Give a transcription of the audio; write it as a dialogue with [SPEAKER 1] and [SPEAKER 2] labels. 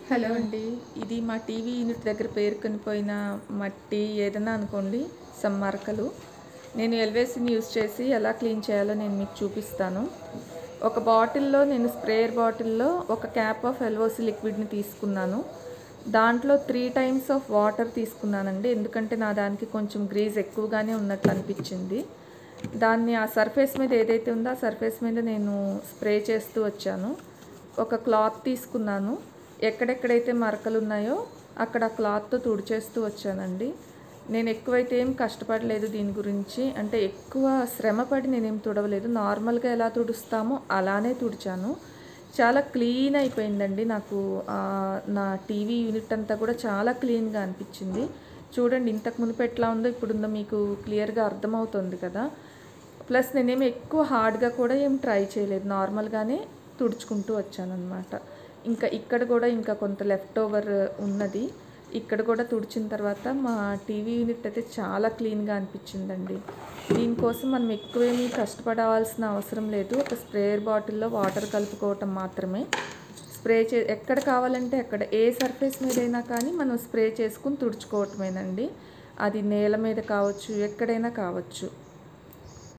[SPEAKER 1] Hello అండి. ఇది మా టీవీ యూనిట్ దగ్గర పేరుకొనిపోయిన మట్టి ఏదైనా అనుకోండి, సమ్ మరకలు. నేను ఎల్వేసిని యూజ్ చేసి ఎలా క్లీన్ చేయాలో నేను మీకు చూపిస్తాను. ఒక బాటిల్లో నేను స్ప్రేయర్ బాటిల్లో ఒక క్యాప్ ఆఫ్ ఎల్ఓసి లిక్విడ్ని తీసుకున్నాను. దాంట్లో 3 టైమ్స్ ఆఫ్ వాటర్ తీసుకున్నానండి. ఎందుకంటే నా దానికి కొంచెం గ్రీజ్ ఎక్కువగానే ఉన్నట్లు అనిపించింది. దాన్ని ఆ సర్ఫేస్ మీద ఏదైతే ఉందో ఆ సర్ఫేస్ మీద నేను స్ప్రే చేస్తూ వచ్చాను. ఒక క్లాత్ తీసుకున్నాను. ఎక్కడెక్కడైతే మరకలు ఉన్నాయో అక్కడ క్లాత్తో తుడిచేస్తూ వచ్చానండి. నేను ఎక్కువైతే ఏం కష్టపడలేదు దీని గురించి. అంటే ఎక్కువ శ్రమపడి నేనేం తుడవలేదు. నార్మల్గా ఎలా తుడుస్తామో అలానే తుడిచాను. చాలా క్లీన్ అయిపోయిందండి. నాకు నా టీవీ యూనిట్ అంతా కూడా చాలా క్లీన్గా అనిపించింది. చూడండి, ఇంతకు మునుపు ఎట్లా ఉందో ఇప్పుడుందో మీకు క్లియర్గా అర్థమవుతుంది కదా. ప్లస్ నేనేమి ఎక్కువ హార్డ్గా కూడా ఏం ట్రై చేయలేదు. నార్మల్గానే తుడుచుకుంటూ వచ్చానన్నమాట. ఇంకా ఇక్కడ కూడా ఇంకా కొంత లెఫ్ట్ ఓవర్ ఉన్నది. ఇక్కడ కూడా తుడిచిన తర్వాత మా టీవీ యూనిట్ అయితే చాలా క్లీన్గా అనిపించిందండి. దీనికోసం మనం ఎక్కువేమీ కష్టపడవలసిన అవసరం లేదు. ఒక స్ప్రేయర్ బాటిల్లో వాటర్ కలుపుకోవటం మాత్రమే. స్ప్రే ఎక్కడ కావాలంటే అక్కడ ఏ సర్ఫేస్ మీదైనా కానీ మనం స్ప్రే చేసుకుని తుడుచుకోవటమేనండి. అది నేల మీద కావచ్చు, ఎక్కడైనా కావచ్చు.